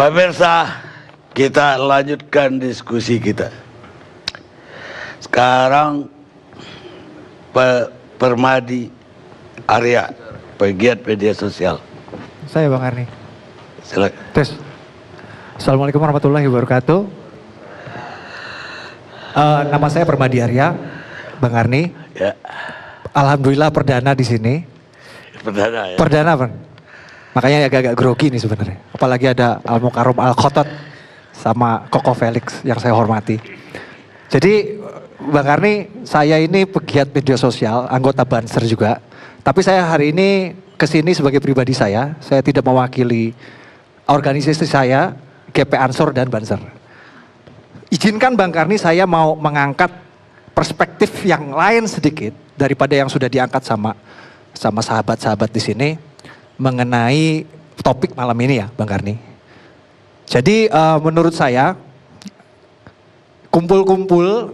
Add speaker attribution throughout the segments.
Speaker 1: Pemirsa, kita lanjutkan diskusi kita. Sekarang Permadi Arya, pegiat media sosial.
Speaker 2: Saya Bang Arni.
Speaker 1: Silakan.
Speaker 2: Tes. Assalamualaikum warahmatullahi wabarakatuh. Nama saya Permadi Arya, Bang Arni.
Speaker 1: Ya.
Speaker 2: Alhamdulillah perdana di sini.
Speaker 1: Perdana ya.
Speaker 2: Perdana Bang. Makanya agak-agak grogi nih sebenarnya. Apalagi ada Al Mukarram Al Khotot sama Koko Felix yang saya hormati. Jadi Bang Arni, saya ini pegiat media sosial, anggota Banser juga. Tapi saya hari ini kesini sebagai pribadi saya tidak mewakili organisasi saya, GP Ansor dan Banser. Izinkan Bang Karni, saya mau mengangkat perspektif yang lain sedikit daripada yang sudah diangkat sama sahabat-sahabat di sini mengenai topik malam ini ya Bang Karni. Jadi menurut saya kumpul-kumpul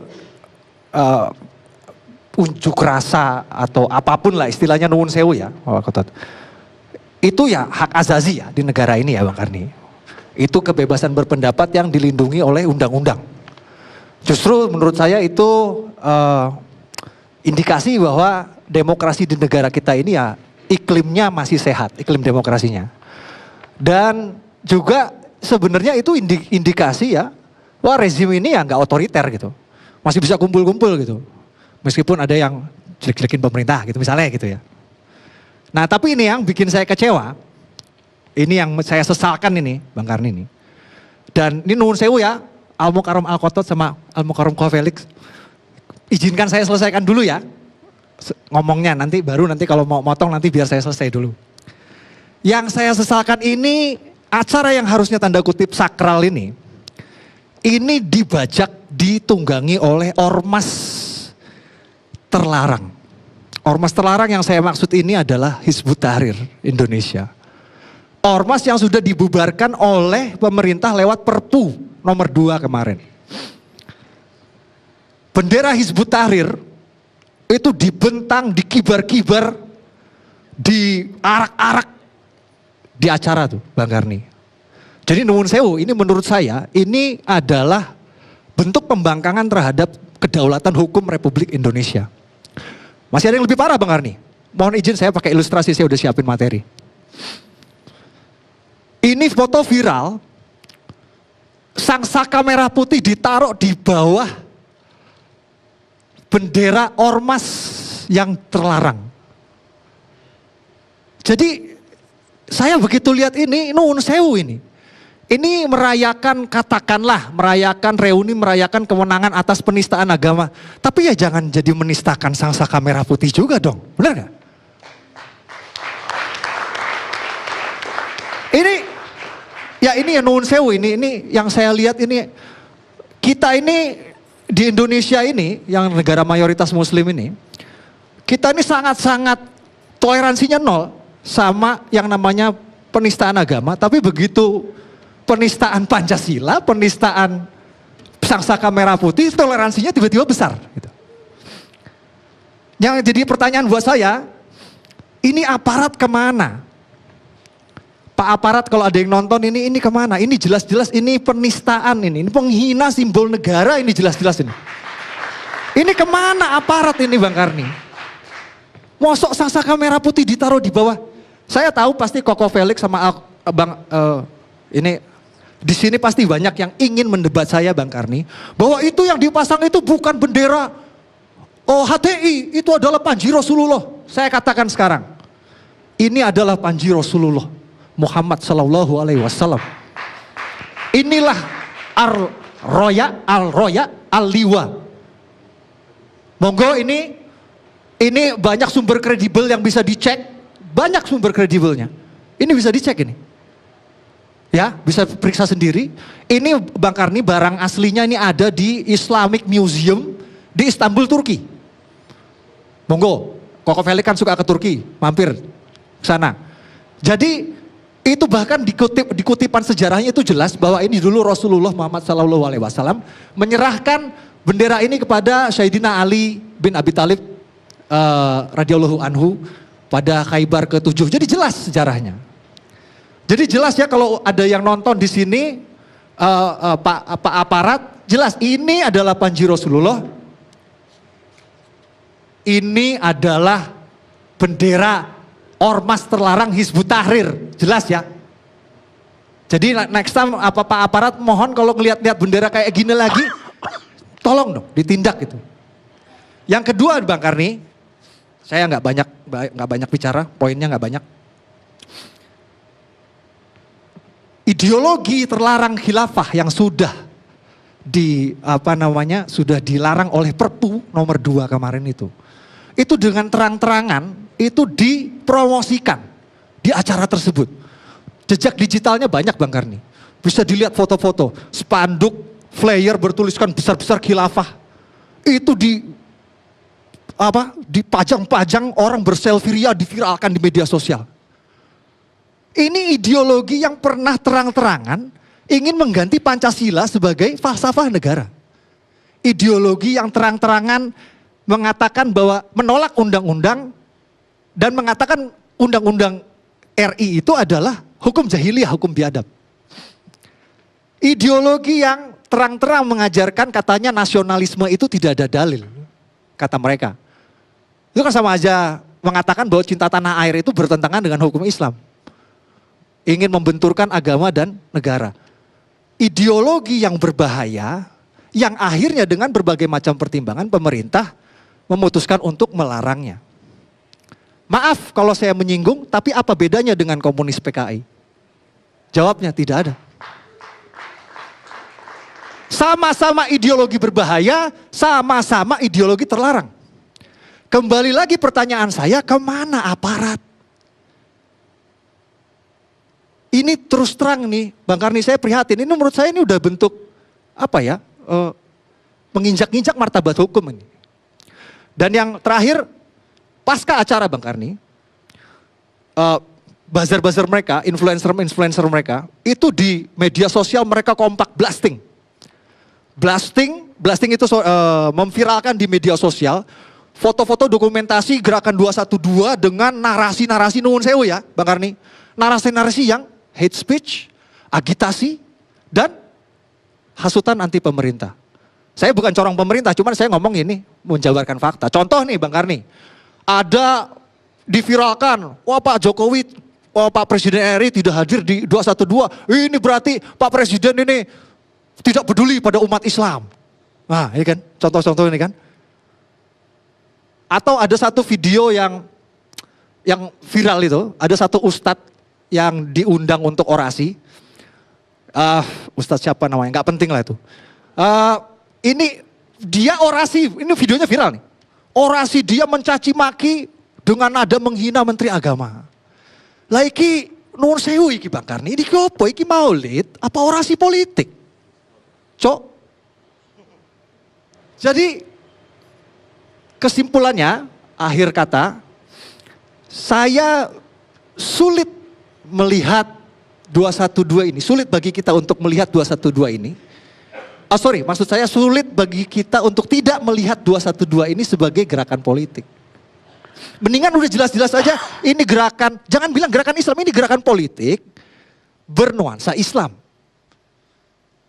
Speaker 2: unjuk rasa atau apapun lah istilahnya nuwun sewu ya, itu ya hak azazi ya di negara ini ya Bang Karni. Itu kebebasan berpendapat yang dilindungi oleh undang-undang. Justru menurut saya itu indikasi bahwa demokrasi di negara kita ini ya iklimnya masih sehat, iklim demokrasinya. Dan juga sebenarnya itu indikasi ya, wah rezim ini ya nggak otoriter gitu. Masih bisa kumpul-kumpul gitu. Meskipun ada yang jelek-jelekin pemerintah gitu misalnya gitu ya. Nah tapi ini yang bikin saya kecewa. Ini yang saya sesalkan ini Bang Karni ini. Dan ini nuwun sewu ya, Al Mukarram Al Khotot sama Al Mukarram Koko Felix. Izinkan saya selesaikan dulu ya. Ngomongnya nanti kalau mau motong nanti biar saya selesai dulu. Yang saya sesalkan ini acara yang harusnya tanda kutip sakral ini dibajak, ditunggangi oleh ormas terlarang. Ormas terlarang yang saya maksud ini adalah Hizbut Tahrir Indonesia. Ormas yang sudah dibubarkan oleh pemerintah lewat Perpu nomor 2 kemarin. Bendera Hizbut Tahrir itu dibentang, dikibar-kibar, diarak-arak di acara tuh Bang Karni. Jadi nuwun sewu, ini menurut saya ini adalah bentuk pembangkangan terhadap kedaulatan hukum Republik Indonesia. Masih ada yang lebih parah Bang Karni. Mohon izin saya pakai ilustrasi, saya udah siapin materi. Ini foto viral, sang saka merah putih ditaruh di bawah bendera ormas yang terlarang. Jadi saya begitu lihat ini nuwun sewu ini. Ini merayakan merayakan reuni, merayakan kemenangan atas penistaan agama. Tapi ya jangan jadi menistakan sang saka merah putih juga dong, benar gak? Ini ya nuwun sewu ini yang saya lihat ini. Kita ini di Indonesia ini yang negara mayoritas muslim ini, kita ini sangat-sangat toleransinya nol sama yang namanya penistaan agama. Tapi begitu penistaan Pancasila, penistaan sang saka merah putih, toleransinya tiba-tiba besar. Gitu. Yang jadi pertanyaan buat saya, ini aparat kemana? Pak aparat kalau ada yang nonton ini kemana? Ini jelas-jelas ini penistaan ini penghina simbol negara ini jelas-jelas ini. Ini kemana aparat ini Bang Karni? Mosok sang saka merah putih ditaruh di bawah. Saya tahu pasti Koko Felix sama ini di sini pasti banyak yang ingin mendebat saya Bang Karni bahwa itu yang dipasang itu bukan bendera HTI, itu adalah Panji Rasulullah. Saya katakan sekarang, ini adalah Panji Rasulullah Muhammad Sallallahu Alaihi Wasallam. Inilah al-roya al-liwa. Monggo ini banyak sumber kredibel yang bisa dicek, banyak sumber kredibelnya. Ini bisa dicek ini. Ya, bisa periksa sendiri. Ini Bang Karni barang aslinya ini ada di Islamic Museum di Istanbul, Turki. Monggo, Koko Felix kan suka ke Turki, mampir ke sana. Jadi itu bahkan di kutipan sejarahnya itu jelas bahwa ini dulu Rasulullah Muhammad Sallallahu Alaihi Wasallam menyerahkan bendera ini kepada Sayyidina Ali bin Abi Thalib radhiyallahu anhu pada Khaybar ke-7. Jadi jelas sejarahnya. Jadi jelas ya kalau ada yang nonton di sini, Pak aparat, jelas ini adalah Panji Rasulullah. Ini adalah bendera ormas terlarang Hizbut Tahrir, jelas ya. Jadi next time Pak aparat mohon kalau ngelihat-lihat bendera kayak gini lagi, tolong dong ditindak gitu. Yang kedua Bang Karni, saya nggak banyak bicara, poinnya nggak banyak. Ideologi terlarang khilafah yang sudah sudah dilarang oleh Perpu nomor 2 kemarin itu dengan terang-terangan itu dipromosikan di acara tersebut. Jejak digitalnya banyak Bang Karni. Bisa dilihat foto-foto, spanduk, flyer bertuliskan besar-besar khilafah. Itu dipajang-pajang, orang berselfie ria, diviralkan di media sosial. Ini ideologi yang pernah terang-terangan ingin mengganti Pancasila sebagai falsafah negara. Ideologi yang terang-terangan mengatakan bahwa menolak undang-undang dan mengatakan undang-undang RI itu adalah hukum jahiliyah, hukum biadab. Ideologi yang terang-terang mengajarkan katanya nasionalisme itu tidak ada dalil, kata mereka. Itu kan sama aja mengatakan bahwa cinta tanah air itu bertentangan dengan hukum Islam. Ingin membenturkan agama dan negara. Ideologi yang berbahaya, yang akhirnya dengan berbagai macam pertimbangan pemerintah memutuskan untuk melarangnya. Maaf kalau saya menyinggung, tapi apa bedanya dengan komunis PKI? Jawabnya tidak ada. Sama-sama ideologi berbahaya, sama-sama ideologi terlarang. Kembali lagi pertanyaan saya, kemana aparat? Ini terus terang nih, Bang Karni saya prihatin. Ini menurut saya ini udah bentuk menginjak-injak martabat hukum ini. Dan yang terakhir, pasca acara Bang Karni, buzzer-buzzer mereka, influencer mereka, itu di media sosial mereka kompak blasting. Blasting itu memviralkan di media sosial foto-foto dokumentasi gerakan 212 dengan narasi-narasi nuwun sewu ya, Bang Karni. Narasi-narasi yang hate speech, agitasi, dan hasutan anti pemerintah. Saya bukan corong pemerintah, cuman saya ngomong ini menjabarkan fakta. Contoh nih Bang Karni, ada diviralkan, wah Pak Jokowi, wah Pak Presiden RI tidak hadir di 212, ini berarti Pak Presiden ini tidak peduli pada umat Islam. Nah ini kan, contoh-contoh ini kan. Atau ada satu video yang viral itu, ada satu ustadz yang diundang untuk orasi. Ustadz siapa namanya, nggak penting lah itu. Ini dia orasi, ini videonya viral nih. Orasi dia mencaci maki dengan nada menghina Menteri Agama. Lah iki nuwun sewu iki Bang Karni, ini apa? Iki maulid apa orasi politik? Cok. Jadi kesimpulannya, akhir kata, saya sulit melihat 212 ini, sulit bagi kita untuk melihat 212 ini. Maksud saya sulit bagi kita untuk tidak melihat 212 ini sebagai gerakan politik. Mendingan udah jelas-jelas aja ini gerakan, jangan bilang gerakan Islam, ini gerakan politik bernuansa Islam.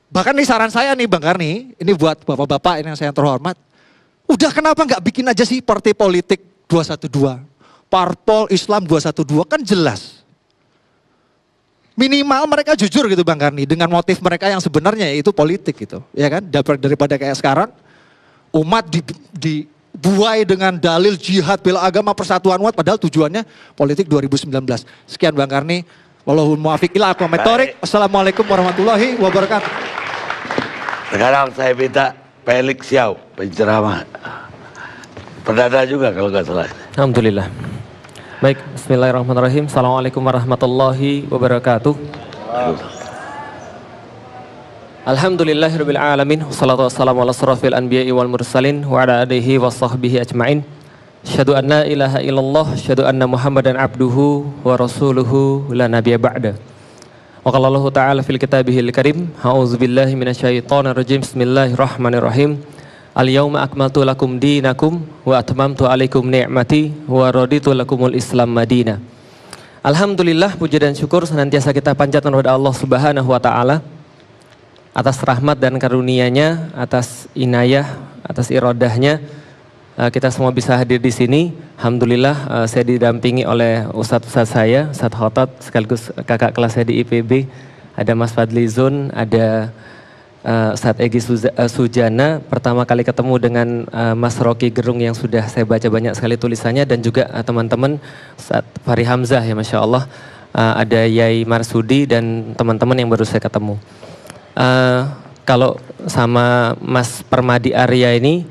Speaker 2: Bahkan nih saran saya nih Bang Karni, ini buat bapak-bapak ini yang saya terhormat. Udah kenapa nggak bikin aja sih partai politik 212? Parpol Islam 212 kan jelas. Minimal mereka jujur gitu Bang Karni dengan motif mereka yang sebenarnya yaitu politik gitu. Ya kan? Daripada kayak sekarang umat dibuai dengan dalil jihad bela agama persatuan umat padahal tujuannya politik 2019. Sekian Bang Karni. Wallahul muwaffiq ila aqwamit thoriq. Assalamualaikum warahmatullahi wabarakatuh.
Speaker 1: Sekarang saya minta Felix Xiao, penceramah. Perdana juga kalau nggak salah.
Speaker 3: Alhamdulillah. Baik, bismillahirrahmanirrahim. Assalamualaikum warahmatullahi wabarakatuh. Alhamdulillahirabbil alamin. Wassalatu wassalamu ala asrofil anbiya'i wal mursalin wa ala alihi wa sahbihi ajmain. Asyhadu an la ilaha illallah, asyhadu anna Muhammadan abduhu wa rasuluhu la nabiyya ba'da. Wa qala Allah ta'ala fil kitabihil karim, a'udzubillahi minasyaitonir rajim. Bismillahirrahmanirrahim. Al-yawma akmaltu lakum dinakum wa atmamtu alaikum ni'mati wa raditu lakumul Islam madina. Alhamdulillah, puji dan syukur senantiasa kita panjatkan kepada Allah Subhanahu wa taala atas rahmat dan karunia-Nya, atas inayah, atas irodahnya. Kita semua bisa hadir di sini. Alhamdulillah, saya didampingi oleh Ustadz saya, Ustadz Khotot, sekaligus kakak kelas saya di IPB. Ada Mas Fadli Zun, ada Ustadz Egy Sujana. Pertama kali ketemu dengan Mas Rocky Gerung yang sudah saya baca banyak sekali tulisannya, dan juga teman-teman Ustadz Fahri Hamzah ya Masya Allah. Ada Yai Marsudi dan teman-teman yang baru saya ketemu. Kalau sama Mas Permadi Arya ini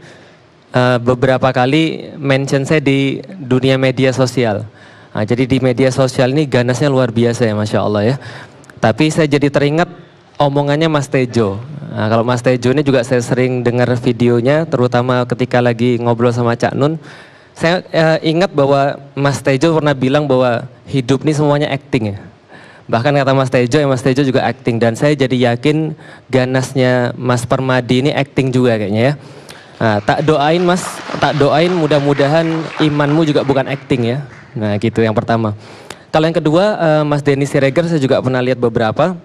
Speaker 3: beberapa kali mention saya di dunia media sosial. Jadi di media sosial ini ganasnya luar biasa ya Masya Allah ya. Tapi saya jadi teringat omongannya Mas Tejo. Nah, kalau Mas Tejo ini juga saya sering dengar videonya, terutama ketika lagi ngobrol sama Cak Nun. Saya ingat bahwa Mas Tejo pernah bilang bahwa hidup ini semuanya acting ya. Bahkan kata Mas Tejo juga acting. Dan saya jadi yakin ganasnya Mas Permadi ini acting juga kayaknya ya. Nah, tak doain mudah-mudahan imanmu juga bukan acting ya. Nah gitu yang pertama. Kalau yang kedua, Mas Denny Siregar saya juga pernah lihat beberapa.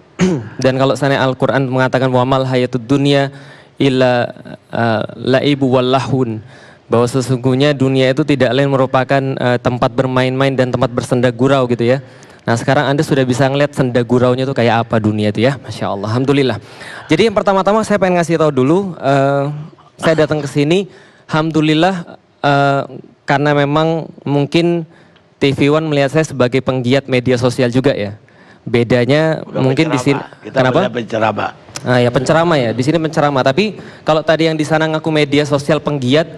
Speaker 3: Dan kalau sana Al-Quran mengatakan wamal hayatud dunya illa laibu wallahun, bahwa sesungguhnya dunia itu tidak lain merupakan tempat bermain-main dan tempat bersenda gurau gitu ya. Nah sekarang Anda sudah bisa ngeliat senda guraunya itu kayak apa dunia itu ya. Masya Allah, Alhamdulillah. Jadi yang pertama-tama saya pengen ngasih tahu dulu, saya datang ke sini, Alhamdulillah karena memang mungkin TV One melihat saya sebagai penggiat media sosial juga ya. Bedanya bukan mungkin di sini. Kenapa?
Speaker 1: Penceramah.
Speaker 3: Nah, ya penceramah ya. Di sini penceramah. Tapi kalau tadi yang di sana ngaku media sosial penggiat,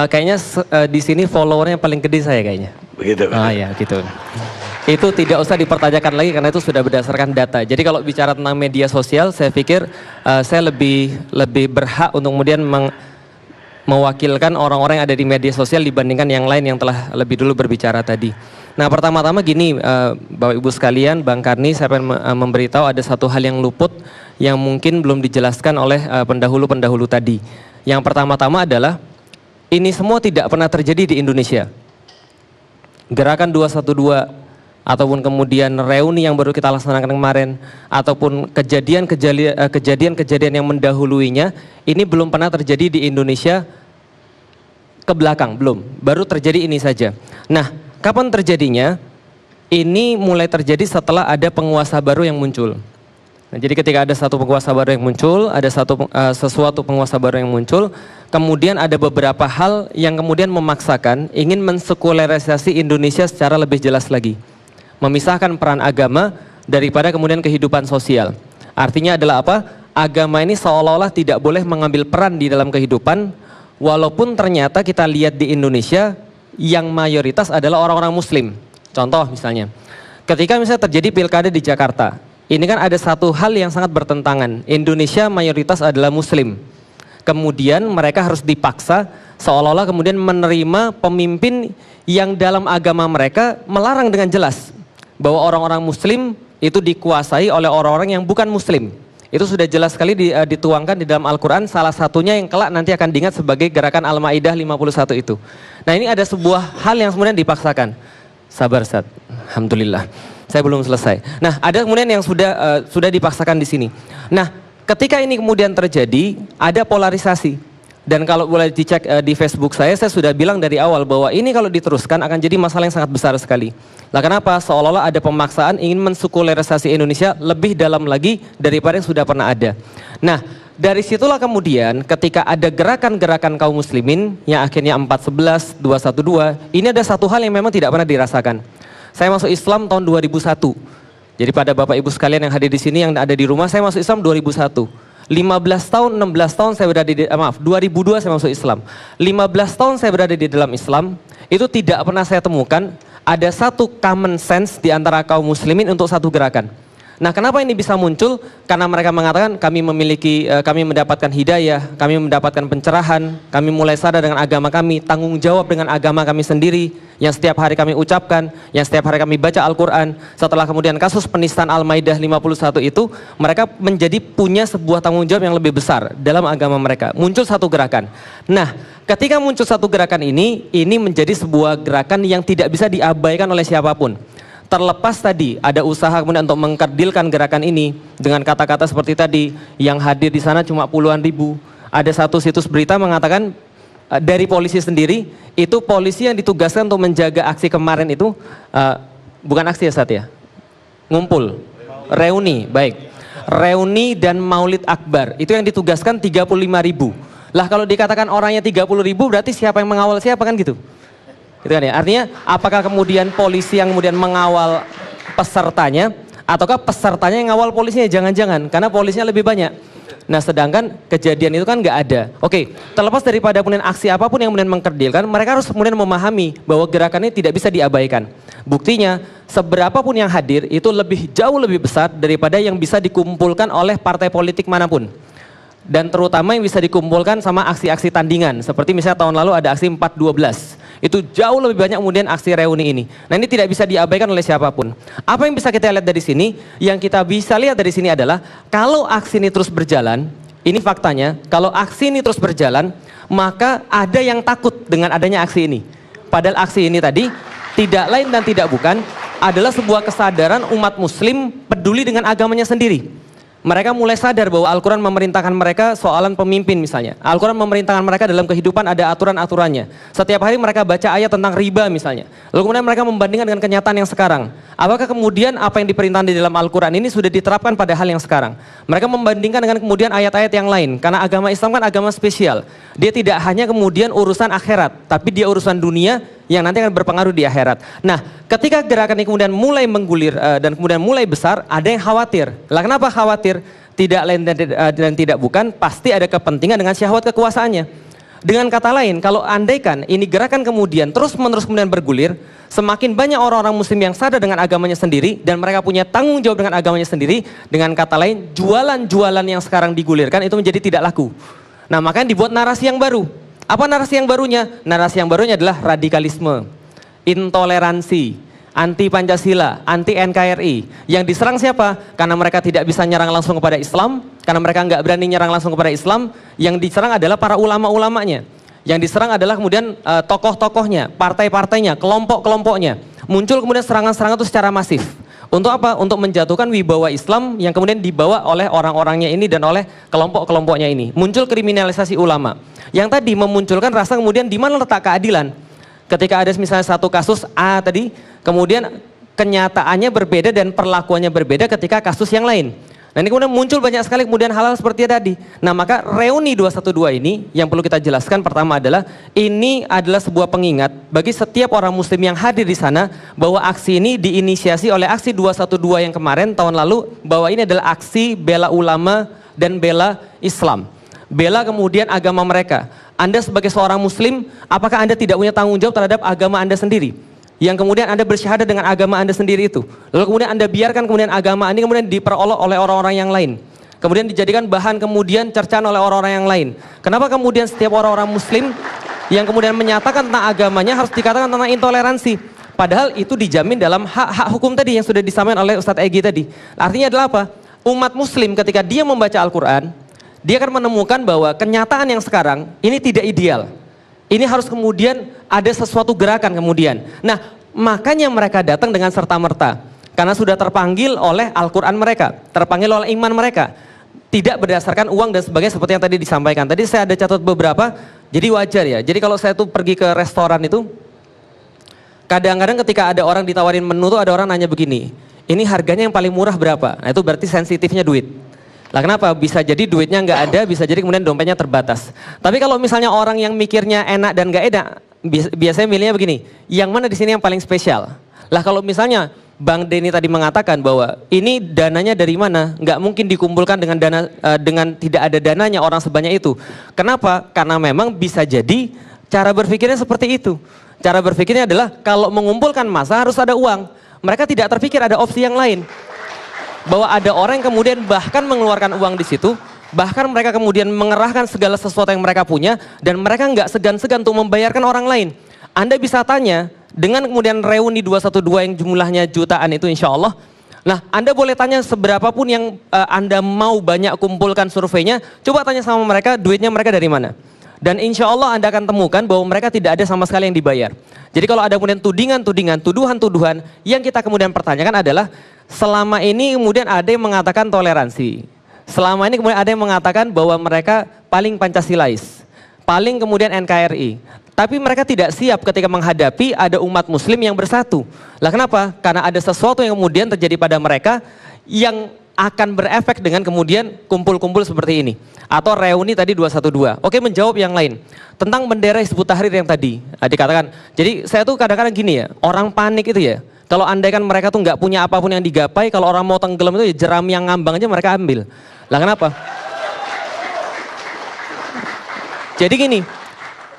Speaker 3: kayaknya di sini followernya paling gede saya kayaknya.
Speaker 1: Begitu.
Speaker 3: Ah ya gitu. Itu tidak usah dipertanyakan lagi karena itu sudah berdasarkan data. Jadi kalau bicara tentang media sosial, saya pikir saya lebih berhak untuk kemudian mewakilkan orang-orang yang ada di media sosial dibandingkan yang lain yang telah lebih dulu berbicara tadi. Nah pertama-tama gini Bapak Ibu sekalian, Bang Karni, saya pengen memberitahu ada satu hal yang luput yang mungkin belum dijelaskan oleh pendahulu-pendahulu tadi. Yang pertama-tama adalah ini semua tidak pernah terjadi di Indonesia. Gerakan 212 ataupun kemudian reuni yang baru kita laksanakan kemarin, ataupun kejadian-kejadian yang mendahuluinya, ini belum pernah terjadi di Indonesia ke belakang, belum. Baru terjadi ini saja. Nah, kapan terjadinya? Ini mulai terjadi setelah ada penguasa baru yang muncul. Nah, jadi ketika ada satu penguasa baru yang muncul, ada sesuatu penguasa baru yang muncul, kemudian ada beberapa hal yang kemudian memaksakan ingin mensekularisasi Indonesia secara lebih jelas lagi. Memisahkan peran agama daripada kemudian kehidupan sosial. Artinya adalah apa? Agama ini seolah-olah tidak boleh mengambil peran di dalam kehidupan, walaupun ternyata kita lihat di Indonesia yang mayoritas adalah orang-orang Muslim. Contoh misalnya, ketika misalnya terjadi pilkada di Jakarta, ini kan ada satu hal yang sangat bertentangan. Indonesia mayoritas adalah Muslim. Kemudian mereka harus dipaksa seolah-olah kemudian menerima pemimpin yang dalam agama mereka melarang dengan jelas bahwa orang-orang Muslim itu dikuasai oleh orang-orang yang bukan Muslim. Itu sudah jelas sekali dituangkan di dalam Al-Quran, salah satunya yang kelak nanti akan diingat sebagai gerakan Al-Ma'idah 51 itu. Nah ini ada sebuah hal yang kemudian dipaksakan. Sabar Ustaz, Alhamdulillah. Saya belum selesai. Nah ada kemudian yang sudah dipaksakan di sini. Nah ketika ini kemudian terjadi, ada polarisasi. Dan kalau boleh dicek di Facebook saya sudah bilang dari awal bahwa ini kalau diteruskan akan jadi masalah yang sangat besar sekali. Nah kenapa? Seolah-olah ada pemaksaan ingin mensekularisasi Indonesia lebih dalam lagi daripada yang sudah pernah ada. Nah dari situlah kemudian ketika ada gerakan-gerakan kaum muslimin yang akhirnya 411, 212, ini ada satu hal yang memang tidak pernah dirasakan. Saya masuk Islam tahun 2001. Jadi pada Bapak Ibu sekalian yang hadir di sini yang ada di rumah, saya masuk Islam 2001. 15 tahun, 16 tahun saya berada di 2002 saya masuk Islam. 15 tahun saya berada di dalam Islam, itu tidak pernah saya temukan ada satu common sense di antara kaum muslimin untuk satu gerakan. Nah kenapa ini bisa muncul? Karena mereka mengatakan kami mendapatkan hidayah, kami mendapatkan pencerahan, kami mulai sadar dengan agama kami, tanggung jawab dengan agama kami sendiri, yang setiap hari kami ucapkan, yang setiap hari kami baca Al-Quran. Setelah kemudian kasus penistaan Al-Maidah 51 itu, mereka menjadi punya sebuah tanggung jawab yang lebih besar dalam agama mereka. Muncul satu gerakan. Nah ketika muncul satu gerakan ini menjadi sebuah gerakan yang tidak bisa diabaikan oleh siapapun. Terlepas tadi ada usaha kemudian untuk mengkerdilkan gerakan ini dengan kata-kata seperti tadi, yang hadir di sana cuma puluhan ribu. Ada satu situs berita mengatakan dari polisi sendiri, itu polisi yang ditugaskan untuk menjaga aksi kemarin itu, bukan aksi ya Ustaz ya, ngumpul, reuni, baik, reuni dan maulid akbar, itu yang ditugaskan 35 ribu. Lah kalau dikatakan orangnya 30 ribu, berarti siapa yang mengawal siapa, kan gitu. Gitu kan ya, artinya apakah kemudian polisi yang kemudian mengawal pesertanya, ataukah pesertanya yang ngawal polisinya? Jangan-jangan, karena polisinya lebih banyak. Nah sedangkan kejadian itu kan nggak ada. Oke, terlepas daripada kemudian aksi apapun yang kemudian mengkerdilkan, mereka harus kemudian memahami bahwa gerakan ini tidak bisa diabaikan. Buktinya, seberapapun yang hadir itu jauh lebih besar daripada yang bisa dikumpulkan oleh partai politik manapun. Dan terutama yang bisa dikumpulkan sama aksi-aksi tandingan. Seperti misalnya tahun lalu ada aksi 412. Itu jauh lebih banyak kemudian aksi reuni ini. Nah ini tidak bisa diabaikan oleh siapapun. Apa yang bisa kita lihat dari sini? Yang kita bisa lihat dari sini adalah kalau aksi ini terus berjalan, ini faktanya, kalau aksi ini terus berjalan, maka ada yang takut dengan adanya aksi ini. Padahal aksi ini tadi tidak lain dan tidak bukan adalah sebuah kesadaran umat muslim peduli dengan agamanya sendiri. Mereka mulai sadar bahwa Al-Quran memerintahkan mereka soalan pemimpin misalnya. Al-Quran memerintahkan mereka dalam kehidupan ada aturan-aturannya. Setiap hari mereka baca ayat tentang riba misalnya. Lalu kemudian mereka membandingkan dengan kenyataan yang sekarang. Apakah kemudian apa yang diperintahkan di dalam Al-Quran ini sudah diterapkan pada hal yang sekarang? Mereka membandingkan dengan kemudian ayat-ayat yang lain. Karena agama Islam kan agama spesial. Dia tidak hanya kemudian urusan akhirat, tapi dia urusan dunia yang nanti akan berpengaruh di akhirat. Nah, ketika gerakan ini kemudian mulai menggulir dan kemudian mulai besar, ada yang khawatir. Lah kenapa khawatir? Tidak lain dan tidak bukan, pasti ada kepentingan dengan syahwat kekuasaannya. Dengan kata lain, kalau andaikan ini gerakan kemudian terus-menerus kemudian bergulir, semakin banyak orang-orang muslim yang sadar dengan agamanya sendiri dan mereka punya tanggung jawab dengan agamanya sendiri. Dengan kata lain, jualan-jualan yang sekarang digulirkan itu menjadi tidak laku. Nah, makanya dibuat narasi yang baru. Apa narasi yang barunya? Narasi yang barunya adalah radikalisme, intoleransi, anti Pancasila, anti NKRI. Yang diserang siapa? Karena mereka tidak bisa nyerang langsung kepada Islam, karena mereka nggak berani nyerang langsung kepada Islam. Yang diserang adalah para ulama-ulamanya. Yang diserang adalah kemudian tokoh-tokohnya, partai-partainya, kelompok-kelompoknya. Muncul kemudian serangan-serangan itu secara masif. Untuk apa? Untuk menjatuhkan wibawa Islam yang kemudian dibawa oleh orang-orangnya ini dan oleh kelompok-kelompoknya ini. Muncul kriminalisasi ulama. Yang tadi memunculkan rasa kemudian di mana letak keadilan. Ketika ada misalnya satu kasus A tadi, kemudian kenyataannya berbeda dan perlakuannya berbeda ketika kasus yang lain. Nah ini kemudian muncul banyak sekali kemudian hal-hal seperti tadi. Nah maka reuni 212 ini yang perlu kita jelaskan pertama adalah ini adalah sebuah pengingat bagi setiap orang muslim yang hadir di sana bahwa aksi ini diinisiasi oleh aksi 212 yang kemarin tahun lalu, bahwa ini adalah aksi bela ulama dan bela Islam. Bela kemudian agama mereka. Anda sebagai seorang muslim, apakah Anda tidak punya tanggung jawab terhadap agama Anda sendiri? Yang kemudian Anda bersyahadat dengan agama Anda sendiri itu. Lalu kemudian Anda biarkan kemudian agama ini kemudian diperolok oleh orang-orang yang lain. Kemudian dijadikan bahan kemudian cercaan oleh orang-orang yang lain. Kenapa kemudian setiap orang-orang muslim yang kemudian menyatakan tentang agamanya harus dikatakan tentang intoleransi? Padahal itu dijamin dalam hak-hak hukum tadi yang sudah disampaikan oleh Ustadz Egy tadi. Artinya adalah apa? Umat muslim ketika dia membaca Al-Quran, dia akan menemukan bahwa kenyataan yang sekarang ini tidak ideal. Ini harus kemudian ada sesuatu gerakan kemudian. Nah, makanya mereka datang dengan serta-merta. Karena sudah terpanggil oleh Al-Quran mereka, terpanggil oleh iman mereka. Tidak berdasarkan uang dan sebagainya seperti yang tadi disampaikan. Tadi saya ada catat beberapa, jadi wajar ya. Jadi kalau saya tuh pergi ke restoran itu, kadang-kadang ketika ada orang ditawarin menu tuh ada orang nanya begini, ini harganya yang paling murah berapa? Nah itu berarti sensitifnya duit. Lah kenapa? Bisa jadi duitnya nggak ada, bisa jadi kemudian dompetnya terbatas. Tapi kalau misalnya orang yang mikirnya enak dan nggak enak, biasanya milihnya begini, yang mana di sini yang paling spesial? Lah kalau misalnya Bang Denny tadi mengatakan bahwa ini dananya dari mana? Nggak mungkin dikumpulkan dengan dana dengan tidak ada dananya orang sebanyak itu. Kenapa? Karena memang bisa jadi cara berpikirnya seperti itu. Cara berpikirnya adalah kalau mengumpulkan massa harus ada uang. Mereka tidak terpikir ada opsi yang lain. Bahwa ada orang yang kemudian bahkan mengeluarkan uang di situ, bahkan mereka kemudian mengerahkan segala sesuatu yang mereka punya, dan mereka nggak segan-segan untuk membayarkan orang lain. Anda bisa tanya, dengan kemudian reuni 212 yang jumlahnya jutaan itu insya Allah, nah Anda boleh tanya seberapapun yang Anda mau banyak kumpulkan surveinya, coba tanya sama mereka duitnya mereka dari mana. Dan insya Allah Anda akan temukan bahwa mereka tidak ada sama sekali yang dibayar. Jadi kalau ada kemudian tudingan-tudingan, tuduhan-tuduhan, yang kita kemudian pertanyakan adalah selama ini kemudian ada yang mengatakan toleransi. Selama ini kemudian ada yang mengatakan bahwa mereka paling Pancasilais, paling kemudian NKRI. Tapi mereka tidak siap ketika menghadapi ada umat muslim yang bersatu. Lah kenapa? Karena ada sesuatu yang kemudian terjadi pada mereka yang akan berefek dengan kemudian kumpul-kumpul seperti ini. Atau reuni tadi 212. Oke, menjawab yang lain. Tentang bendera Hizbut Tahrir yang tadi dikatakan. Jadi saya tuh kadang-kadang gini ya, orang panik itu ya. Kalau andai kan mereka tuh nggak punya apapun yang digapai, kalau orang mau tenggelam itu ya jeram yang ngambang aja mereka ambil. Lah kenapa? Jadi gini,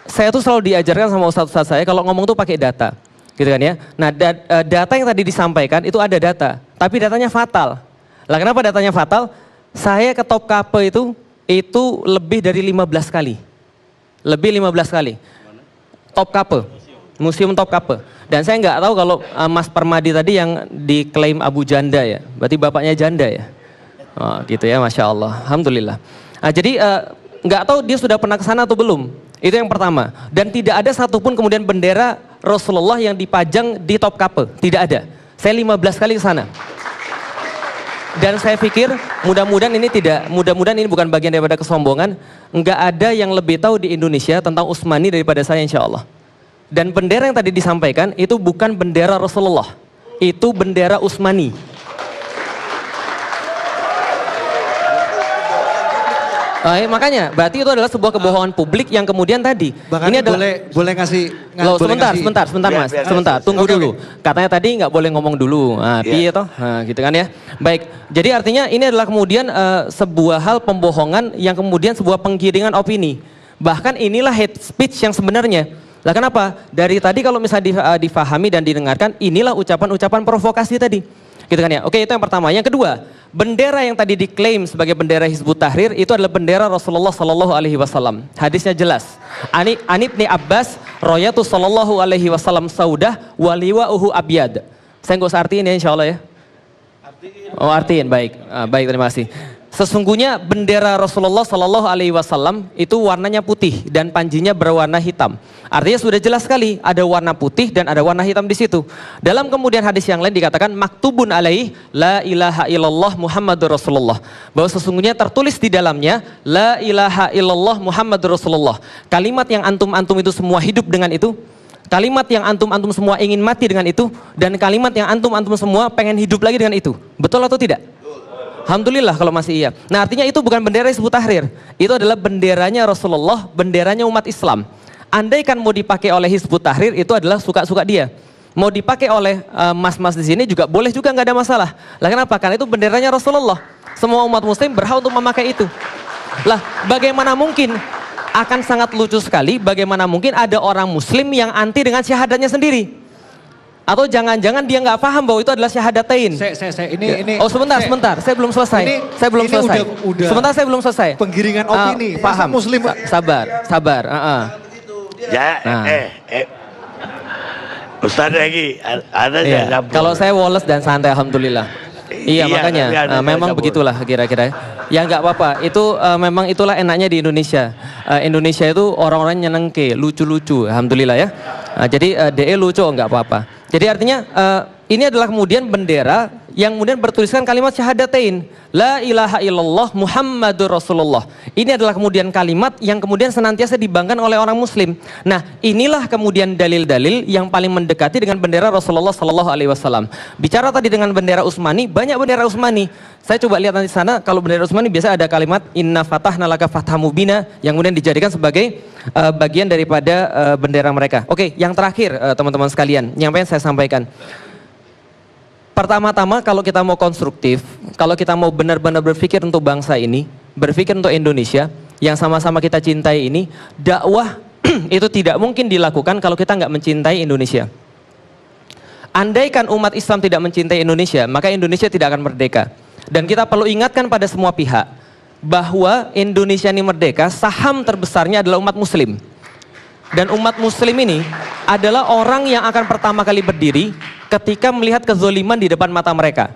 Speaker 3: saya tuh selalu diajarkan sama ustadz-ustadz saya kalau ngomong tuh pakai data. Gitu kan ya. Nah data yang tadi disampaikan itu ada data, tapi datanya fatal. Lah kenapa datanya fatal? Saya ke Topkapi itu lebih dari 15 kali. Lebih 15 kali. Topkapi, Museum Topkapi. Dan saya nggak tahu kalau Mas Permadi tadi yang diklaim Abu Janda ya. Berarti bapaknya janda ya. Oh, gitu ya, Masya Allah. Alhamdulillah. Nah, jadi nggak tahu dia sudah pernah ke sana atau belum. Itu yang pertama. Dan tidak ada satupun kemudian bendera Rasulullah yang dipajang di Topkapi. Tidak ada. Saya 15 kali ke sana. Dan saya pikir mudah-mudahan ini bukan bagian daripada kesombongan. Enggak ada yang lebih tahu di Indonesia tentang Utsmani daripada saya, insya Allah. Dan bendera yang tadi disampaikan itu bukan bendera Rasulullah, itu bendera Utsmani. Makanya berarti itu adalah sebuah kebohongan publik yang kemudian tadi.
Speaker 2: Bahkan ini adalah, boleh ngasih.
Speaker 3: Loh, sebentar Mas, sebentar, tunggu dulu. Katanya tadi nggak boleh ngomong dulu. Piye toh? Nah, gitu kan ya. Baik, jadi artinya ini adalah kemudian sebuah hal pembohongan yang kemudian sebuah penggiringan opini. Bahkan inilah hate speech yang sebenarnya. Lah kenapa? Dari tadi kalau misalnya difahami dan didengarkan, inilah ucapan-ucapan provokasi tadi. Gitu kan ya. Oke, itu yang pertama. Yang kedua, bendera yang tadi diklaim sebagai bendera Hizbut Tahrir itu adalah bendera Rasulullah Sallallahu Alaihi Wasallam. Hadisnya jelas. Anibni Abbas, royatu Sallallahu Alaihi Wasallam saudah, waliwa'uhu abyad. Saya nggak usah artiin ya, insya Allah ya. Oh, artiin, baik. Baik, terima kasih. Sesungguhnya bendera Rasulullah Sallallahu Alaihi Wasallam itu warnanya putih dan panjinya berwarna hitam. Artinya sudah jelas sekali ada warna putih dan ada warna hitam di situ. Dalam kemudian hadis yang lain dikatakan maktubun alaih la ilaha illallah Muhammadur Rasulullah. Bahwa sesungguhnya tertulis di dalamnya la ilaha illallah Muhammadur Rasulullah. Kalimat yang antum-antum itu semua hidup dengan itu. Kalimat yang antum-antum semua ingin mati dengan itu. Dan kalimat yang antum-antum semua pengen hidup lagi dengan itu. Betul atau tidak? Alhamdulillah kalau masih iya. Nah artinya itu bukan bendera Hizbut Tahrir. Itu adalah benderanya Rasulullah, benderanya umat Islam. Andaikan mau dipakai oleh Hizbut Tahrir itu adalah suka-suka dia. Mau dipakai oleh mas-mas di sini juga boleh juga, nggak ada masalah. Lah kenapa? Karena itu benderanya Rasulullah. Semua umat muslim berhak untuk memakai itu. Lah bagaimana mungkin, akan sangat lucu sekali bagaimana mungkin ada orang muslim yang anti dengan syahadatnya sendiri. Atau jangan-jangan dia nggak paham bahwa itu adalah syahadatain.
Speaker 2: Ini.
Speaker 3: Oh sebentar, saya belum selesai. Saya belum selesai. Sebentar, saya belum selesai.
Speaker 2: Penggiringan opini.
Speaker 3: Paham.
Speaker 2: Muslim.
Speaker 3: Sabar.
Speaker 1: Ya, Ustaz lagi ada
Speaker 3: iya. Kalau saya Wallace dan santai, alhamdulillah. Iya makanya memang begitulah kira-kira. Ya nggak apa-apa. Itu memang itulah enaknya di Indonesia. Indonesia itu orang-orang nyenengke, lucu-lucu, alhamdulillah ya. Jadi DE lucu nggak apa-apa. Jadi artinya ini adalah kemudian bendera yang kemudian bertuliskan kalimat syahadatain. La ilaha illallah Muhammadur Rasulullah. Ini adalah kemudian kalimat yang kemudian senantiasa dibanggakan oleh orang muslim. Nah inilah kemudian dalil-dalil yang paling mendekati dengan bendera Rasulullah Sallallahu Alaihi Wasallam. Bicara tadi dengan bendera Utsmani, banyak bendera Utsmani. Saya coba lihat nanti sana, kalau bendera Utsmani biasa ada kalimat Inna fatahna laka fatham mubina yang kemudian dijadikan sebagai bagian daripada bendera mereka. Oke, yang terakhir teman-teman sekalian, yang pengen saya sampaikan. Pertama-tama kalau kita mau konstruktif, kalau kita mau benar-benar berpikir untuk bangsa ini, berpikir untuk Indonesia yang sama-sama kita cintai ini, dakwah itu tidak mungkin dilakukan kalau kita nggak mencintai Indonesia. Andaikan umat Islam tidak mencintai Indonesia, maka Indonesia tidak akan merdeka. Dan kita perlu ingatkan pada semua pihak bahwa Indonesia ini merdeka, saham terbesarnya adalah umat muslim. Dan umat muslim ini adalah orang yang akan pertama kali berdiri ketika melihat kezoliman di depan mata mereka.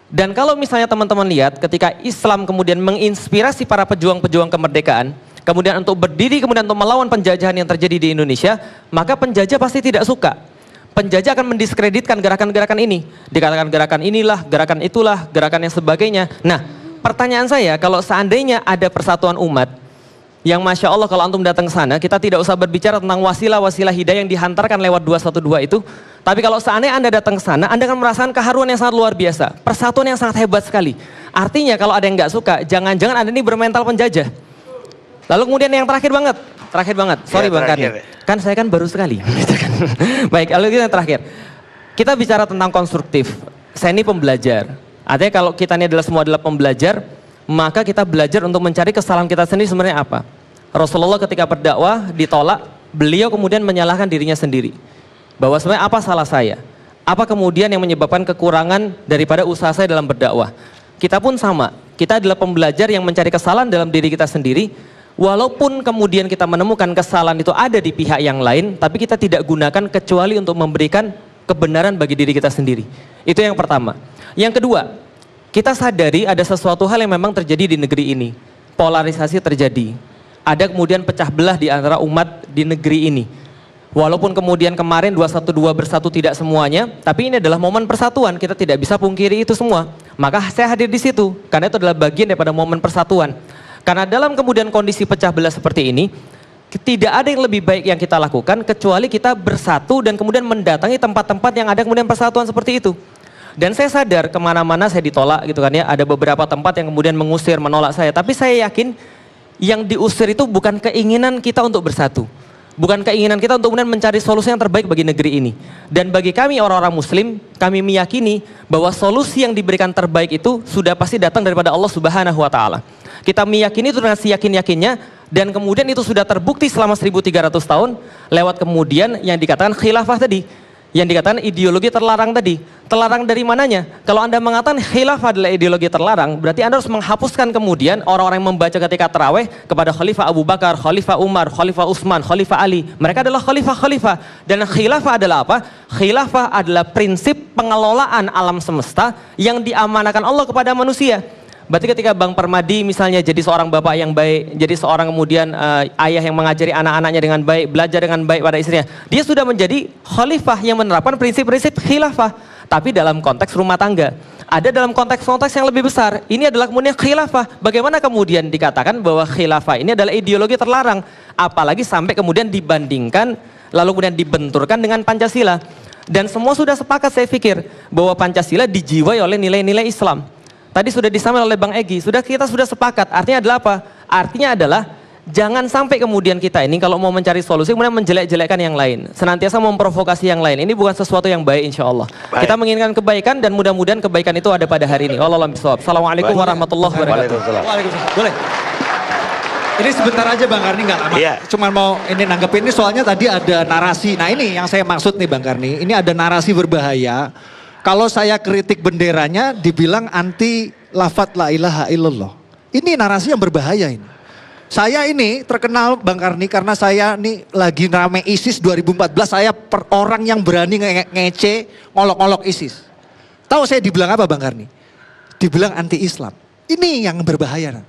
Speaker 3: Dan kalau misalnya teman-teman lihat ketika Islam kemudian menginspirasi para pejuang-pejuang kemerdekaan, kemudian untuk berdiri, kemudian untuk melawan penjajahan yang terjadi di Indonesia, maka penjajah pasti tidak suka. Penjajah akan mendiskreditkan gerakan-gerakan ini. Dikatakan gerakan inilah, gerakan itulah, gerakan yang sebagainya. Nah, pertanyaan saya, kalau seandainya ada persatuan umat, yang Masya Allah kalau antum datang ke sana, kita tidak usah berbicara tentang wasilah-wasilah hidayah yang dihantarkan lewat 212 itu. Tapi kalau seandainya Anda datang ke sana, Anda akan merasakan keharuan yang sangat luar biasa. Persatuan yang sangat hebat sekali. Artinya kalau ada yang nggak suka, jangan-jangan Anda ini bermental penjajah. Lalu kemudian yang terakhir banget, sorry
Speaker 1: Ya,
Speaker 3: Bang Karni. Kan saya kan baru sekali. Baik, lalu kita yang terakhir. Kita bicara tentang konstruktif. Saya ini pembelajar. Artinya kalau kita ini semua adalah pembelajar, maka kita belajar untuk mencari kesalahan kita sendiri sebenarnya apa. Rasulullah ketika berdakwah ditolak, beliau kemudian menyalahkan dirinya sendiri. Bahwa sebenarnya apa salah saya? Apa kemudian yang menyebabkan kekurangan daripada usaha saya dalam berdakwah? Kita pun sama, kita adalah pembelajar yang mencari kesalahan dalam diri kita sendiri. Walaupun kemudian kita menemukan kesalahan itu ada di pihak yang lain, tapi kita tidak gunakan kecuali untuk memberikan kebenaran bagi diri kita sendiri. Itu yang pertama. Yang kedua, kita sadari ada sesuatu hal yang memang terjadi di negeri ini. Polarisasi terjadi. Ada kemudian pecah belah di antara umat di negeri ini. Walaupun kemudian kemarin 212 bersatu tidak semuanya, tapi ini adalah momen persatuan, kita tidak bisa pungkiri itu semua. Maka saya hadir di situ, karena itu adalah bagian daripada momen persatuan. Karena dalam kemudian kondisi pecah belah seperti ini, tidak ada yang lebih baik yang kita lakukan, kecuali kita bersatu dan kemudian mendatangi tempat-tempat yang ada kemudian persatuan seperti itu. Dan saya sadar kemana-mana saya ditolak gitu kan ya, ada beberapa tempat yang kemudian mengusir, menolak saya. Tapi saya yakin yang diusir itu bukan keinginan kita untuk bersatu. Bukan keinginan kita untuk kemudian mencari solusi yang terbaik bagi negeri ini. Dan bagi kami orang-orang muslim, kami meyakini bahwa solusi yang diberikan terbaik itu sudah pasti datang daripada Allah Subhanahu wa taala. Kita meyakini itu dengan seyakin-yakinnya, dan kemudian itu sudah terbukti selama 1300 tahun lewat kemudian yang dikatakan khilafah tadi. Yang dikatakan ideologi terlarang tadi. Terlarang dari mananya? Kalau Anda mengatakan khilafah adalah ideologi terlarang, berarti Anda harus menghapuskan kemudian orang-orang yang membaca ketika taraweh kepada Khalifah Abu Bakar, Khalifah Umar, Khalifah Utsman, Khalifah Ali. Mereka adalah khalifah-khalifah. Dan khilafah adalah apa? Khilafah adalah prinsip pengelolaan alam semesta yang diamanakan Allah kepada manusia. Berarti ketika Bang Permadi misalnya jadi seorang bapak yang baik, jadi seorang kemudian ayah yang mengajari anak-anaknya dengan baik, belajar dengan baik pada istrinya, dia sudah menjadi khalifah yang menerapkan prinsip-prinsip khilafah. Tapi dalam konteks rumah tangga, ada dalam konteks-konteks yang lebih besar, ini adalah kemudian khilafah. Bagaimana kemudian dikatakan bahwa khilafah ini adalah ideologi terlarang, apalagi sampai kemudian dibandingkan, lalu kemudian dibenturkan dengan Pancasila. Dan semua sudah sepakat saya pikir, bahwa Pancasila dijiwai oleh nilai-nilai Islam. Tadi sudah disampaikan oleh Bang Egy, kita sudah sepakat. Artinya adalah apa? Artinya adalah jangan sampai kemudian kita ini kalau mau mencari solusi kemudian menjelek-jelekkan yang lain, senantiasa memprovokasi yang lain. Ini bukan sesuatu yang baik insya Allah. Baik. Kita menginginkan kebaikan dan mudah-mudahan kebaikan itu ada pada hari ini. Wallahualam bishawab. Assalamualaikum warahmatullahi wabarakatuh.
Speaker 2: Waalaikumsalam. Boleh. Ini sebentar aja Bang Karni, nggak lama.
Speaker 1: Iya.
Speaker 2: Cuman mau ini nanggepin ini soalnya tadi ada narasi. Nah ini yang saya maksud nih Bang Karni. Ini ada narasi berbahaya. Kalau saya kritik benderanya dibilang anti lafadz la ilaha illallah. Ini narasi yang berbahaya ini. Saya ini terkenal Bang Karni karena saya nih lagi rame ISIS 2014. Saya orang yang berani ngece ngolok-ngolok ISIS. Tahu saya dibilang apa Bang Karni? Dibilang anti Islam. Ini yang berbahaya.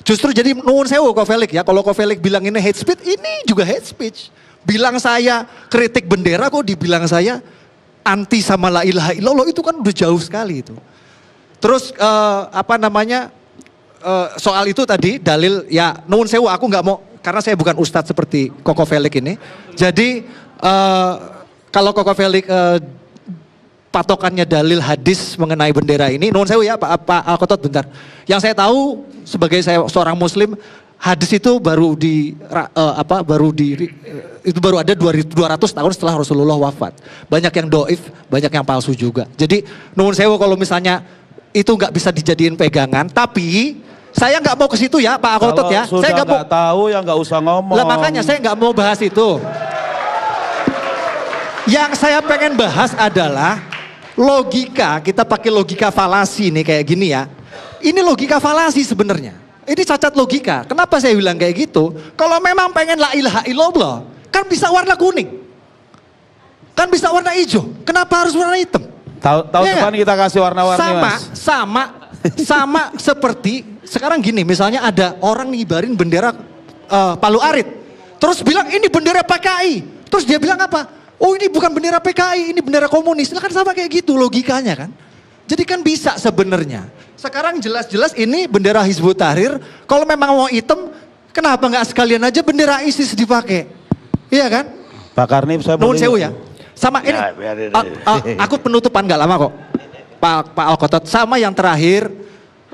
Speaker 2: Justru jadi nuwun sewu Kofelik ya. Kalau Kofelik bilang ini hate speech, ini juga hate speech. Bilang saya kritik bendera kok dibilang saya anti sama la ilaha illallah, itu kan udah jauh sekali itu. Terus soal itu tadi dalil ya nuwun sewu, aku nggak mau karena saya bukan ustadz seperti Koko Felix ini. Jadi kalau Koko Felix patokannya dalil hadis mengenai bendera ini, nuwun sewu ya Pak Alkotot bentar. Yang saya tahu sebagai saya seorang muslim, hadis itu baru ada 200 tahun setelah Rasulullah wafat. Banyak yang doif, banyak yang palsu juga. Jadi nuwun sewu kalau misalnya itu nggak bisa dijadiin pegangan, tapi saya nggak mau ke situ ya Pak Alkotot ya.
Speaker 4: Sudah
Speaker 2: Saya nggak mau
Speaker 4: tahu ya nggak usah ngomong.
Speaker 2: Lah makanya saya nggak mau bahas itu. Yang saya pengen bahas adalah logika, kita pakai logika falasi nih kayak gini ya. Ini logika falasi sebenarnya. Ini cacat logika. Kenapa saya bilang kayak gitu? Kalau memang pengen la ilaha illallah, kan bisa warna kuning. Kan bisa warna hijau. Kenapa harus warna hitam?
Speaker 4: Tahun
Speaker 2: ya
Speaker 4: depan kita kasih warna-warni Mas.
Speaker 2: Sama seperti sekarang gini, misalnya ada orang ngibarin bendera Palu Arit. Terus bilang ini bendera PKI. Terus dia bilang apa? Oh ini bukan bendera PKI, ini bendera komunis. Nah kan sama kayak gitu logikanya kan. Jadi kan bisa sebenarnya. Sekarang jelas-jelas ini bendera Hizbut Tahrir. Kalau memang mau hitam, kenapa nggak sekalian aja bendera ISIS dipakai? Iya kan?
Speaker 4: Pak Karnip saya
Speaker 2: Nuhun
Speaker 4: boleh.
Speaker 2: sewu ya. Sama ini,
Speaker 1: Ya, biarin
Speaker 2: aku penutupan nggak lama kok. Pak Alkotot, sama yang terakhir,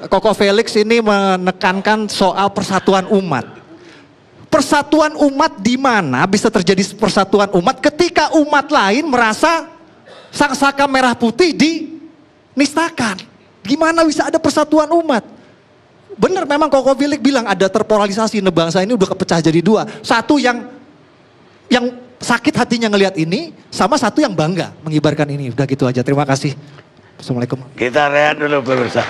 Speaker 2: Koko Felix ini menekankan soal persatuan umat. Persatuan umat di mana bisa terjadi persatuan umat ketika umat lain merasa sang saka merah putih dinistakan. Gimana bisa ada persatuan umat? Benar memang Koko Felix bilang ada terpolarisasi, bangsa ini udah kepecah jadi dua. Satu yang sakit hatinya ngelihat ini, sama satu yang bangga mengibarkan ini. Udah gitu aja, terima kasih. Assalamualaikum.
Speaker 1: Kita rehat dulu pemirsa.